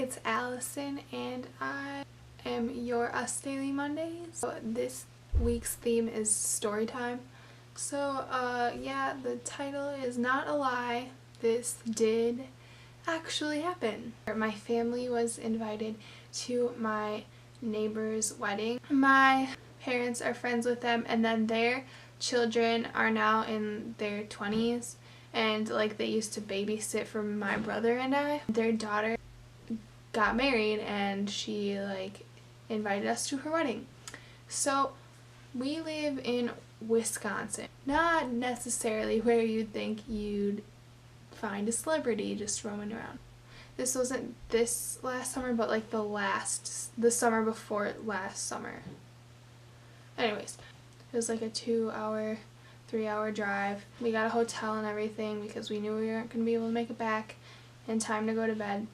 it's Allison and I am your Us Daily Mondays. So this week's theme is story time. So yeah, the title is not a lie. This did actually happen. My family was invited to my neighbor's wedding. My parents are friends with them, and then their children are now in their 20s, and like they used to babysit for my brother and I. Their daughter got married and she like invited us to her wedding. So we live in Wisconsin, not necessarily where you'd think you'd find a celebrity just roaming around. This wasn't this last summer, but like the summer before last summer. Anyways, it was like a 2-hour, 3-hour drive. We got a hotel and everything because we knew we weren't going to be able to make it back in time to go to bed.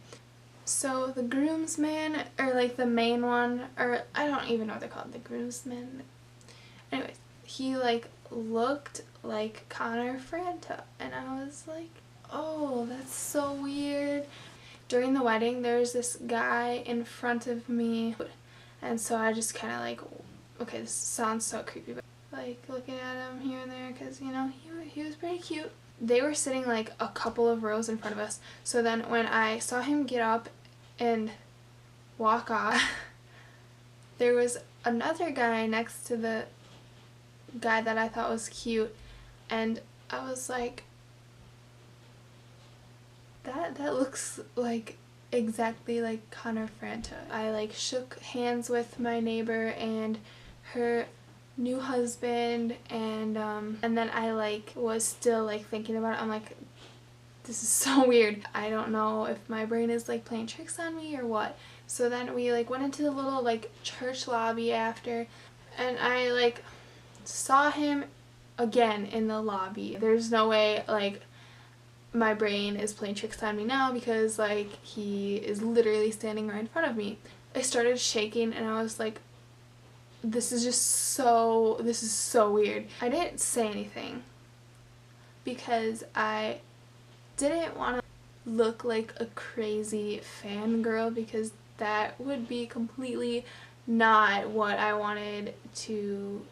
So the groomsman, or like the main one, or I don't even know what they're called, the groomsman. Anyways, he like looked like Connor Franta, and I was like, oh, that's so weird. During the wedding, there was this guy in front of me, and so I just kind of like, okay, this sounds so creepy, but like looking at him here and there because, you know, he was pretty cute. They were sitting like a couple of rows in front of us, so then when I saw him get up and walk off, there was another guy next to the guy that I thought was cute, and I was like, that looks like exactly like Connor Franta. I like shook hands with my neighbor and her new husband, and then I like was still like thinking about it. I'm like, this is so weird. I don't know if my brain is like playing tricks on me or what. So then we like went into the little like church lobby after, and I like saw him again in the lobby. There's no way like my brain is playing tricks on me now because like he is literally standing right in front of me. I started shaking and I was like, this is so weird. I didn't say anything because I didn't want to look like a crazy fangirl, because that would be completely not what I wanted to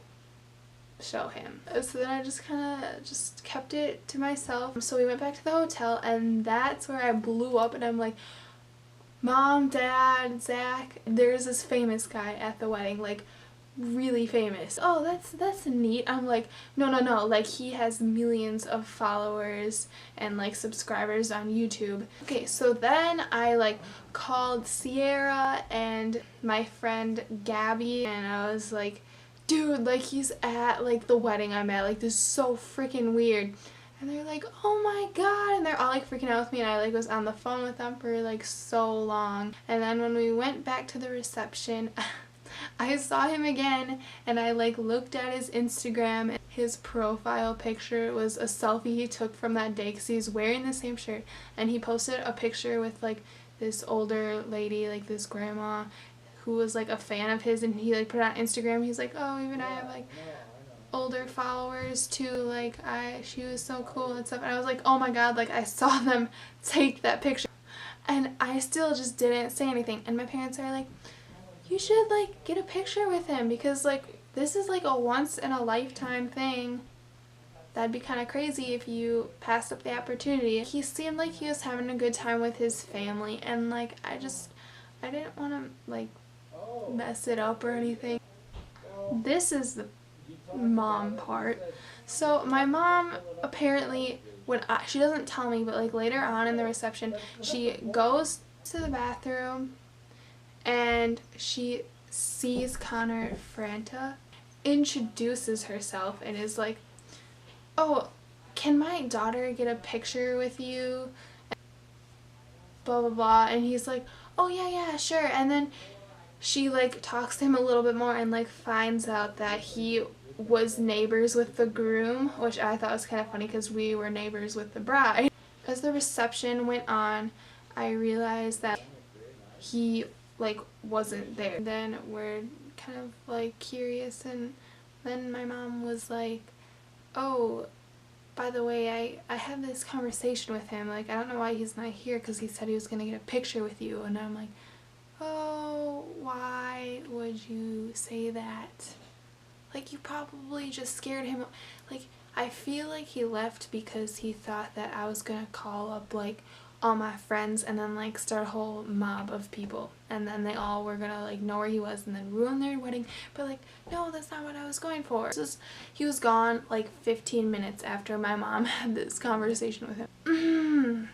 show him. So then I just kind of just kept it to myself. So we went back to the hotel, and that's where I blew up, and I'm like, Mom, Dad, Zach, there's this famous guy at the wedding, like really famous. Oh, that's neat. I'm like, no, like he has millions of followers and like subscribers on YouTube. Okay, so then I like called Sierra and my friend Gabby, and I was like, dude, like he's at like the wedding I'm at, like this is so freaking weird. And they're like, oh my god, and they're all like freaking out with me, and I like was on the phone with them for like so long. And then when we went back to the reception, I saw him again, and I like looked at his Instagram, and his profile picture was a selfie he took from that day because he's wearing the same shirt, and he posted a picture with like this older lady, like this grandma who was like a fan of his, and he like put it on Instagram. He's like, oh, even I have like older followers too, like she was so cool and stuff. And I was like, oh my god, like I saw them take that picture, and I still just didn't say anything. And my parents are like, you should like get a picture with him because like this is like a once in a lifetime thing. That'd be kind of crazy if you passed up the opportunity. He seemed like he was having a good time with his family, and like I didn't want to like mess it up or anything. This is the mom part. So my mom apparently, she doesn't tell me, but like later on in the reception, she goes to the bathroom and she sees Connor Franta, introduces herself, and is like, oh, can my daughter get a picture with you? Blah blah blah. And he's like, oh yeah, sure. And then she like talks to him a little bit more and like finds out that he was neighbors with the groom, which I thought was kind of funny because we were neighbors with the bride. As the reception went on, I realized that he like wasn't there. Then we're kind of like curious, and then my mom was like, oh, by the way, I had this conversation with him, like, I don't know why he's not here, because he said he was going to get a picture with you, and I'm like, oh, why would you say that? Like, you probably just scared him. Like, I feel like he left because he thought that I was gonna call up, like, all my friends and then, like, start a whole mob of people. And then they all were gonna, like, know where he was and then ruin their wedding. But, like, no, that's not what I was going for. He was gone, like, 15 minutes after my mom had this conversation with him.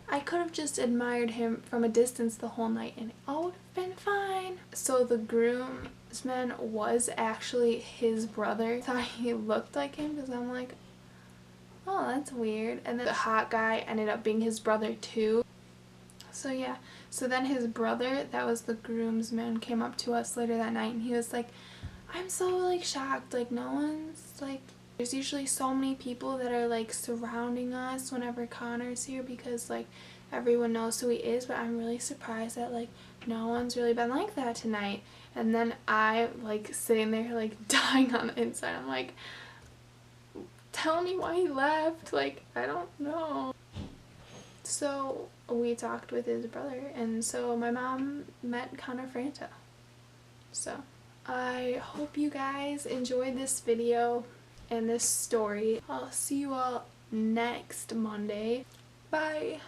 I could have just admired him from a distance the whole night and it all would have been fine. So the groomsman was actually his brother. I thought he looked like him because I'm like, oh, that's weird. And then the hot guy ended up being his brother too. So yeah, so then his brother, that was the groomsman, came up to us later that night and he was like, I'm so, like, shocked, like, no one's, like, there's usually so many people that are, like, surrounding us whenever Connor's here because, like, everyone knows who he is, but I'm really surprised that, like, no one's really been like that tonight. And then I, like, sitting there, like, dying on the inside. I'm like, tell me why he left. Like, I don't know. So we talked with his brother, and so my mom met Connor Franta. So I hope you guys enjoyed this video and this story. I'll see you all next Monday. Bye!